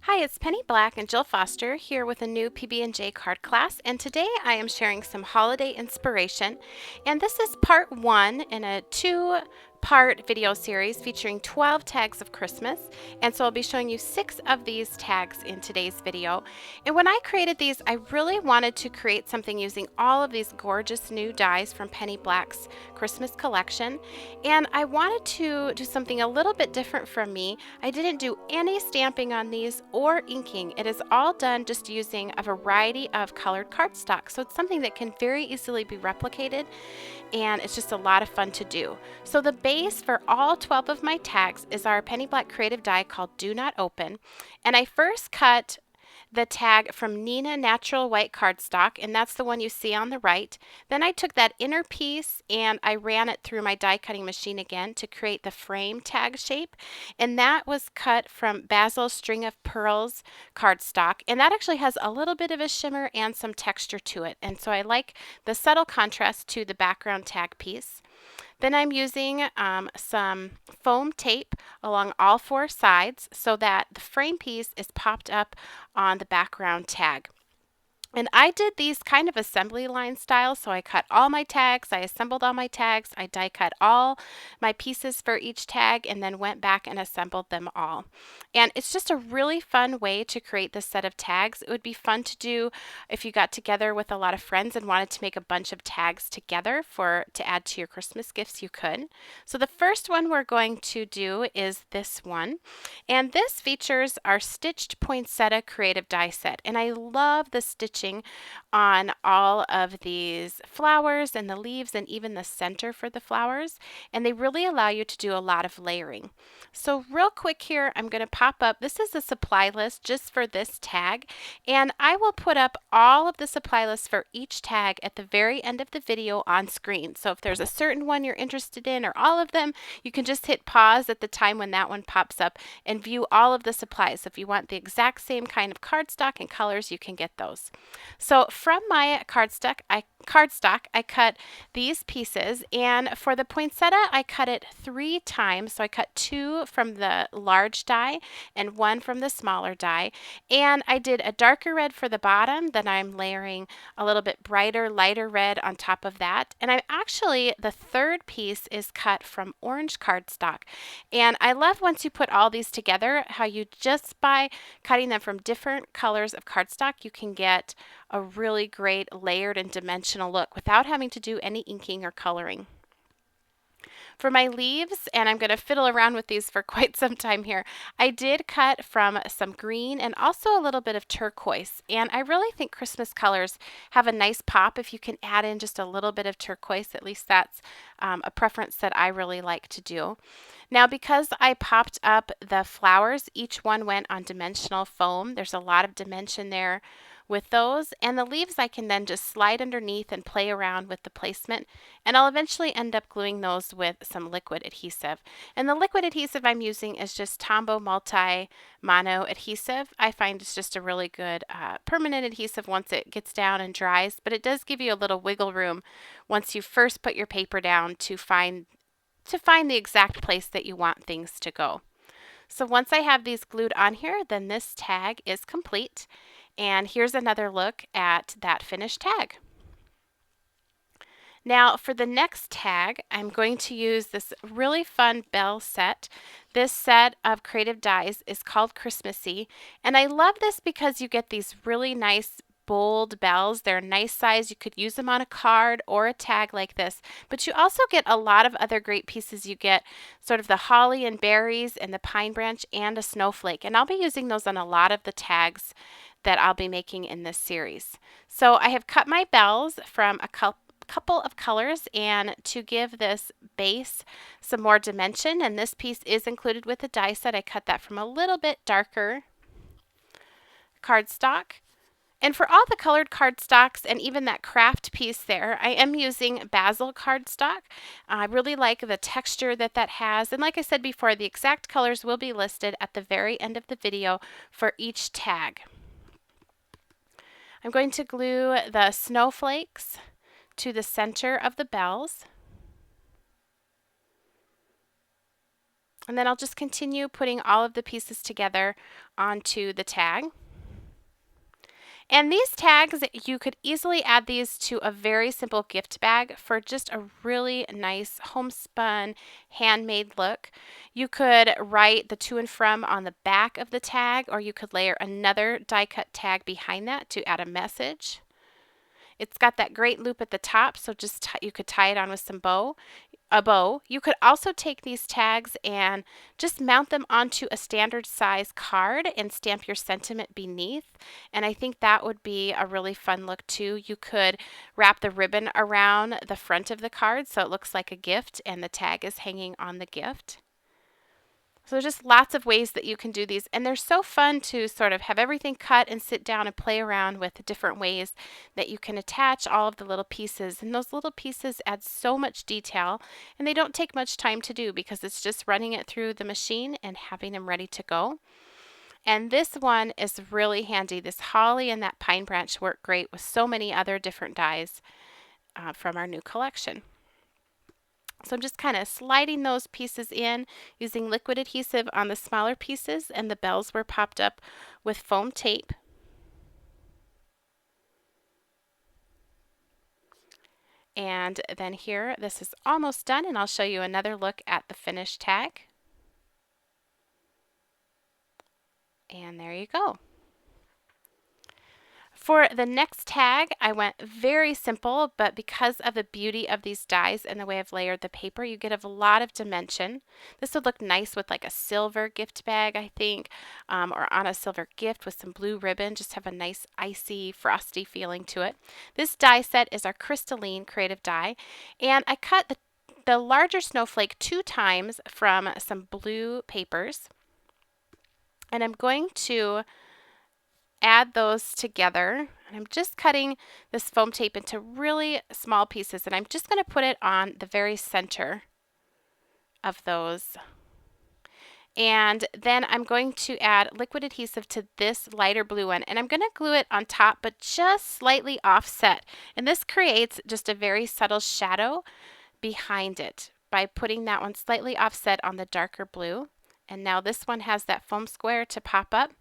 Hi, it's Penny Black and Jill Foster here with a new PB&J card class, and today I am sharing some holiday inspiration. And this is part one in a two-part video series featuring 12 tags of Christmas. And so I'll be showing you 6 of these tags in today's video. And when I created these, I really wanted to create something using all of these gorgeous new dies from Penny Black's Christmas collection. And I wanted to do something a little bit different from me. I didn't do any stamping on these or inking. It is all done just using a variety of colored cardstock. So it's something that can very easily be replicated, and it's just a lot of fun to do. So the base for all 12 of my tags is our Penny Black creative die called Do Not Open. And I first cut the tag from Nina Natural White cardstock, and that's the one you see on the right. Then I took that inner piece and I ran it through my die cutting machine again to create the frame tag shape, and that was cut from Basil String of Pearls cardstock, and that actually has a little bit of a shimmer and some texture to it, and so I like the subtle contrast to the background tag piece. Then I'm using some foam tape along all 4 sides so that the frame piece is popped up on the background tag. And I did these kind of assembly line style, so I cut all my tags, I assembled all my tags, I die cut all my pieces for each tag, and then went back and assembled them all. And it's just a really fun way to create this set of tags. It would be fun to do if you got together with a lot of friends and wanted to make a bunch of tags together to add to your Christmas gifts, you could. So the first one we're going to do is this one. And this features our stitched poinsettia creative die set. And I love the stitching on all of these flowers and the leaves and even the center for the flowers, and they really allow you to do a lot of layering. So real quick here, I'm going to pop up, this is a supply list just for this tag, and I will put up all of the supply lists for each tag at the very end of the video on screen. So if there's a certain one you're interested in or all of them, you can just hit pause at the time when that one pops up and view all of the supplies. If you want the exact same kind of cardstock and colors, you can get those. So from my cardstock, I cut these pieces, and for the poinsettia, I cut it 3 times. So I cut 2 from the large die and 1 from the smaller die. And I did a darker red for the bottom, then I'm layering a little bit brighter, lighter red on top of that. And the third piece is cut from orange cardstock. And I love once you put all these together, how you just by cutting them from different colors of cardstock, you can get a really great layered and dimensional look without having to do any inking or coloring. For my leaves, and I'm going to fiddle around with these for quite some time here, I did cut from some green and also a little bit of turquoise. And I really think Christmas colors have a nice pop if you can add in just a little bit of turquoise. At least that's a preference that I really like to do. Now, because I popped up the flowers, each one went on dimensional foam. There's a lot of dimension there with those, and the leaves I can then just slide underneath and play around with the placement, and I'll eventually end up gluing those with some liquid adhesive. And the liquid adhesive I'm using is just Tombow Multi Mono adhesive. I find it's just a really good permanent adhesive once it gets down and dries, but it does give you a little wiggle room once you first put your paper down to find the exact place that you want things to go. So once I have these glued on here, then this tag is complete. And here's another look at that finished tag. Now for the next tag, I'm going to use this really fun bell set. This set of creative dies is called Christmassy, and I love this because you get these really nice bold bells. They're a nice size. You could use them on a card or a tag like this, but you also get a lot of other great pieces. You get sort of the holly and berries and the pine branch and a snowflake, and I'll be using those on a lot of the tags that I'll be making in this series. So I have cut my bells from a couple of colors, and to give this base some more dimension, and this piece is included with the die set, I cut that from a little bit darker cardstock. And for all the colored cardstocks and even that craft piece there, I am using Basil cardstock. I really like the texture that has. And like I said before, the exact colors will be listed at the very end of the video for each tag. I'm going to glue the snowflakes to the center of the bells. And then I'll just continue putting all of the pieces together onto the tag. And these tags, you could easily add these to a very simple gift bag for just a really nice homespun, handmade look. You could write the to and from on the back of the tag, or you could layer another die cut tag behind that to add a message. It's got that great loop at the top, so just you could tie it on with a bow. You could also take these tags and just mount them onto a standard size card and stamp your sentiment beneath. And I think that would be a really fun look too. You could wrap the ribbon around the front of the card so it looks like a gift and the tag is hanging on the gift. So there's just lots of ways that you can do these, and they're so fun to sort of have everything cut and sit down and play around with different ways that you can attach all of the little pieces. And those little pieces add so much detail, and they don't take much time to do because it's just running it through the machine and having them ready to go. And this one is really handy. This holly and that pine branch work great with so many other different dies from our new collection. So I'm just kind of sliding those pieces in using liquid adhesive on the smaller pieces, and the bells were popped up with foam tape. And then here, this is almost done, and I'll show you another look at the finished tag. And there you go. For the next tag, I went very simple, but because of the beauty of these dies and the way I've layered the paper, you get a lot of dimension. This would look nice with like a silver gift bag, I think, or on a silver gift with some blue ribbon, just have a nice icy, frosty feeling to it. This die set is our crystalline creative die, and I cut the larger snowflake 2 times from some blue papers, and I'm going to add those together. And I'm just cutting this foam tape into really small pieces, and I'm just going to put it on the very center of those. And then I'm going to add liquid adhesive to this lighter blue one, and I'm going to glue it on top but just slightly offset. And this creates just a very subtle shadow behind it by putting that one slightly offset on the darker blue. And now this one has that foam square to pop up.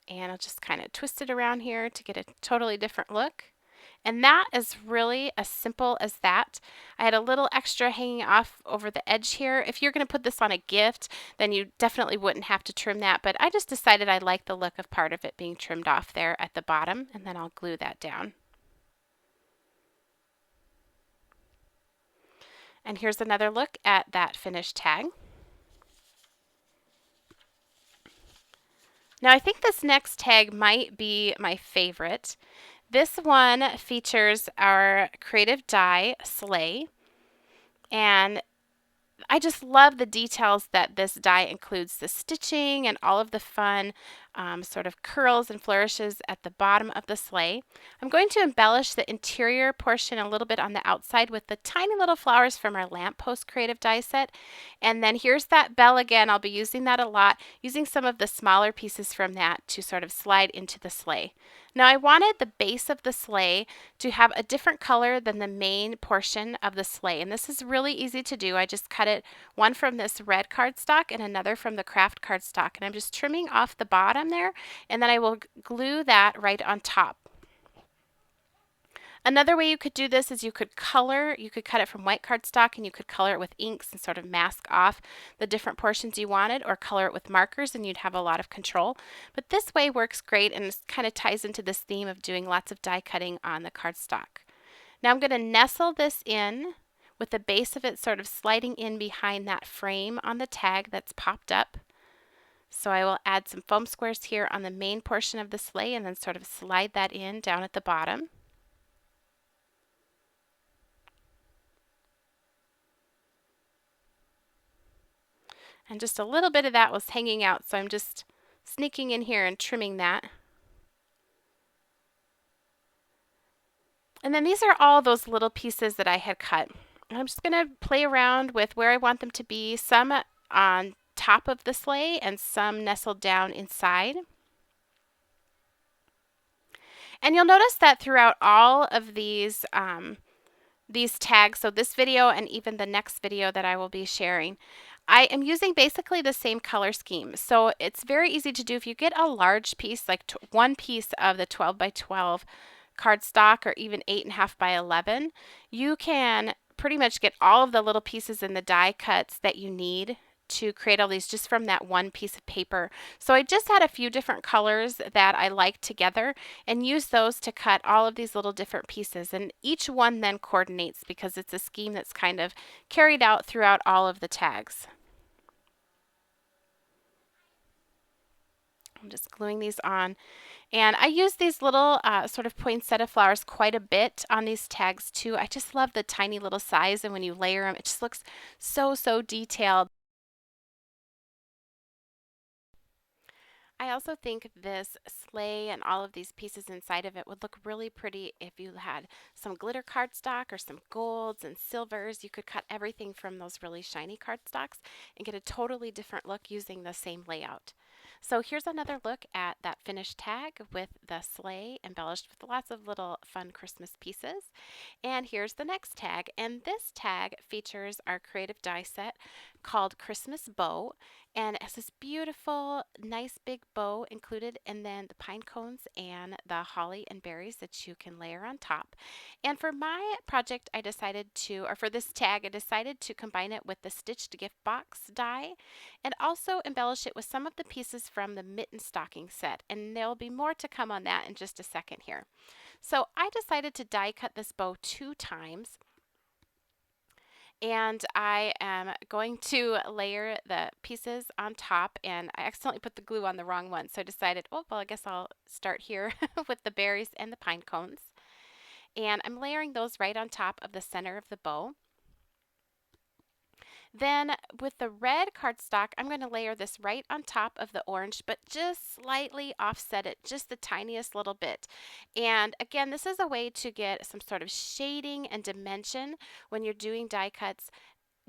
And I'll just kind of twist it around here to get a totally different look. And that is really as simple as that. I had a little extra hanging off over the edge here. If you're going to put this on a gift, then you definitely wouldn't have to trim that. But I just decided I like the look of part of it being trimmed off there at the bottom. And then I'll glue that down. And here's another look at that finished tag. Now I think this next tag might be my favorite. This one features our creative die sleigh, and I just love the details that this die includes, the stitching and all of the fun sort of curls and flourishes at the bottom of the sleigh. I'm going to embellish the interior portion a little bit on the outside with the tiny little flowers from our lamppost creative die set. And then here's that bell again. I'll be using that a lot, using some of the smaller pieces from that to sort of slide into the sleigh. Now I wanted the base of the sleigh to have a different color than the main portion of the sleigh, and this is really easy to do. I just cut it one from this red cardstock and another from the craft cardstock, and I'm just trimming off the bottom there, and then I will glue that right on top. Another way you could do this is you could cut it from white cardstock and you could color it with inks and sort of mask off the different portions you wanted, or color it with markers and you'd have a lot of control. But this way works great, and it kind of ties into this theme of doing lots of die cutting on the cardstock. Now I'm going to nestle this in with the base of it sort of sliding in behind that frame on the tag that's popped up. So I will add some foam squares here on the main portion of the sleigh and then sort of slide that in down at the bottom. And just a little bit of that was hanging out, so I'm just sneaking in here and trimming that. And then these are all those little pieces that I had cut. And I'm just going to play around with where I want them to be, some on top of the sleigh and some nestled down inside. And you'll notice that throughout all of these tags, so this video and even the next video that I will be sharing, I am using basically the same color scheme. So it's very easy to do. If you get a large piece, like one piece of the 12 by 12 cardstock or even 8.5 by 11, you can pretty much get all of the little pieces in the die cuts that you need to create all these just from that one piece of paper. So I just had a few different colors that I liked together and used those to cut all of these little different pieces. And each one then coordinates because it's a scheme that's kind of carried out throughout all of the tags. I'm just gluing these on. And I use these little sort of poinsettia flowers quite a bit on these tags too. I just love the tiny little size, and when you layer them, it just looks so, so detailed. I also think this sleigh and all of these pieces inside of it would look really pretty if you had some glitter cardstock or some golds and silvers. You could cut everything from those really shiny cardstocks and get a totally different look using the same layout. So here's another look at that finished tag with the sleigh embellished with lots of little fun Christmas pieces. And here's the next tag. And this tag features our creative die set called Christmas Bow. And it has this beautiful, nice big bow included, and then the pine cones and the holly and berries that you can layer on top. And for my project, I decided to, or for this tag, I decided to combine it with the stitched gift box die and also embellish it with some of the pieces from the mitten stocking set. And there'll be more to come on that in just a second here. So I decided to die cut this bow 2 times. And I am going to layer the pieces on top, and I accidentally put the glue on the wrong one, so I decided, oh, well, I guess I'll start here with the berries and the pine cones. And I'm layering those right on top of the center of the bow. Then with the red cardstock, I'm going to layer this right on top of the orange, but just slightly offset it, just the tiniest little bit. And again, this is a way to get some sort of shading and dimension when you're doing die cuts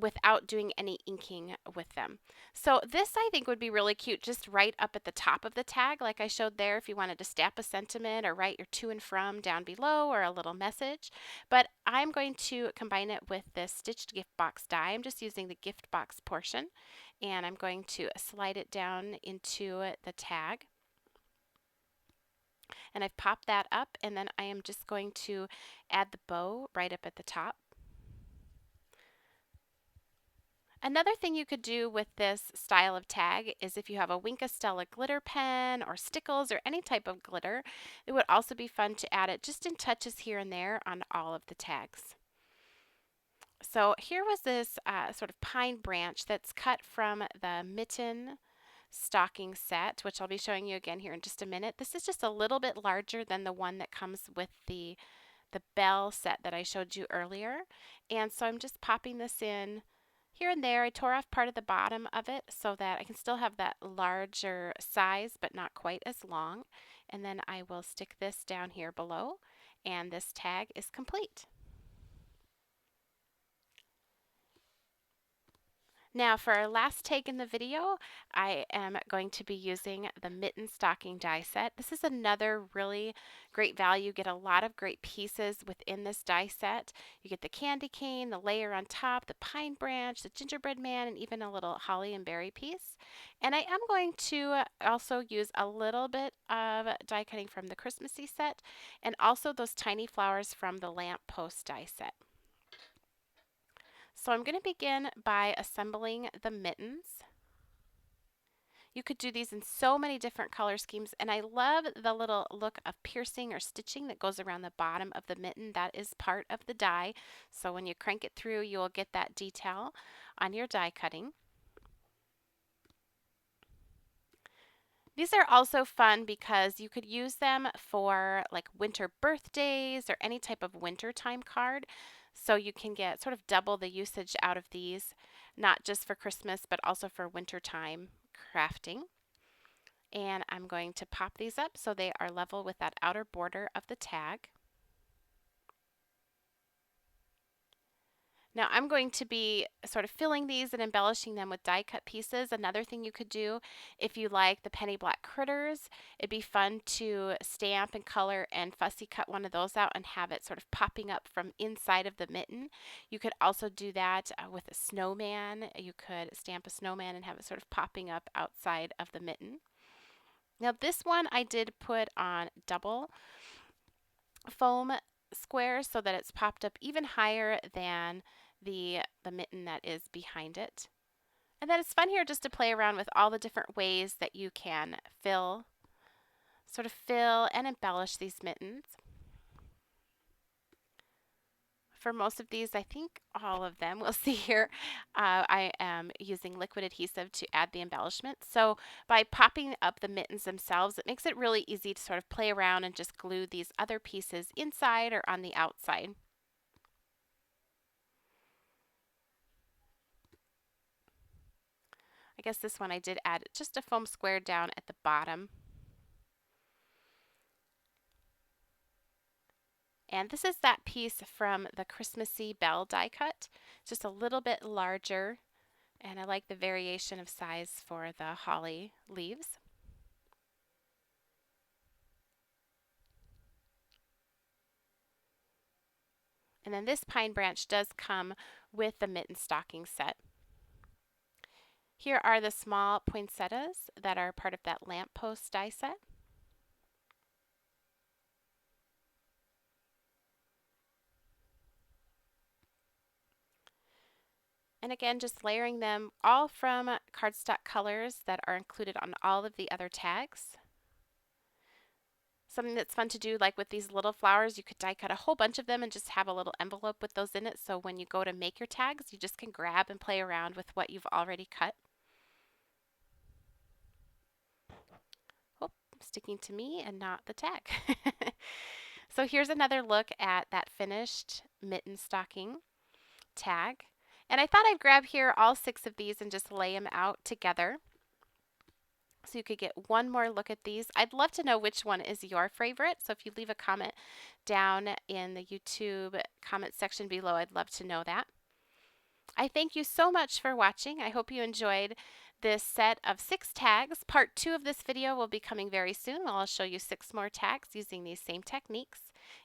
without doing any inking with them. So this I think would be really cute just right up at the top of the tag like I showed there if you wanted to stamp a sentiment or write your to and from down below or a little message. But I'm going to combine it with this stitched gift box die. I'm just using the gift box portion, and I'm going to slide it down into the tag. And I've popped that up, and then I am just going to add the bow right up at the top. Another thing you could do with this style of tag is if you have a Wink of Stella glitter pen or stickles or any type of glitter, it would also be fun to add it just in touches here and there on all of the tags. So here was this sort of pine branch that's cut from the mitten stocking set, which I'll be showing you again here in just a minute. This is just a little bit larger than the one that comes with the bell set that I showed you earlier. And so I'm just popping this in here and there. I tore off part of the bottom of it so that I can still have that larger size but not quite as long. And then I will stick this down here below, and this tag is complete. Now for our last tag in the video, I am going to be using the mitten stocking die set. This is another really great value. You get a lot of great pieces within this die set. You get the candy cane, the layer on top, the pine branch, the gingerbread man, and even a little holly and berry piece. And I am going to also use a little bit of die cutting from the Christmassy set and also those tiny flowers from the lamp post die set. So I'm going to begin by assembling the mittens. You could do these in so many different color schemes, and I love the little look of piercing or stitching that goes around the bottom of the mitten. That is part of the die, so when you crank it through, you will get that detail on your die cutting. These are also fun because you could use them for like winter birthdays or any type of wintertime card. So you can get sort of double the usage out of these, not just for Christmas, but also for wintertime crafting. And I'm going to pop these up so they are level with that outer border of the tag. Now I'm going to be sort of filling these and embellishing them with die cut pieces. Another thing you could do if you like the penny black critters, it'd be fun to stamp and color and fussy cut one of those out and have it sort of popping up from inside of the mitten. You could also do that with a snowman. You could stamp a snowman and have it sort of popping up outside of the mitten. Now this one I did put on double foam squares so that it's popped up even higher than the mitten that is behind it. And then it's fun here just to play around with all the different ways that you can fill and embellish these mittens. For most of these, I think all of them, we'll see here, I am using liquid adhesive to add the embellishment. So by popping up the mittens themselves, it makes it really easy to sort of play around and just glue these other pieces inside or on the outside. I guess this one I did add just a foam square down at the bottom. And this is that piece from the Christmassy Bell die cut, just a little bit larger, and I like the variation of size for the holly leaves. And then this pine branch does come with the mitten stocking set. Here are the small poinsettias that are part of that lamppost die set. And again, just layering them all from cardstock colors that are included on all of the other tags. Something that's fun to do, like with these little flowers, you could die cut a whole bunch of them and just have a little envelope with those in it, so when you go to make your tags, you just can grab and play around with what you've already cut. Oh, sticking to me and not the tag. So here's another look at that finished mitten stocking tag. And I thought I'd grab here all 6 of these and just lay them out together so you could get one more look at these. I'd love to know which one is your favorite. So if you leave a comment down in the YouTube comment section below, I'd love to know that. I thank you so much for watching. I hope you enjoyed this set of 6 tags. Part 2 of this video will be coming very soon. I'll show you 6 more tags using these same techniques.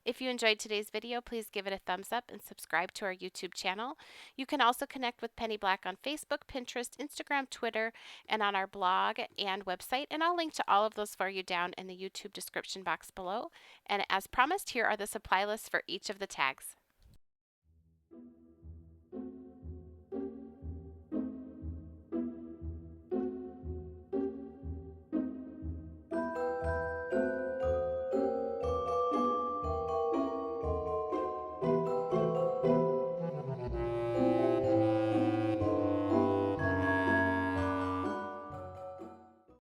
If you enjoyed today's video, please give it a thumbs up and subscribe to our YouTube channel. You can also connect with Penny Black on Facebook, Pinterest, Instagram, Twitter, and on our blog and website. And I'll link to all of those for you down in the YouTube description box below. And as promised, here are the supply lists for each of the tags.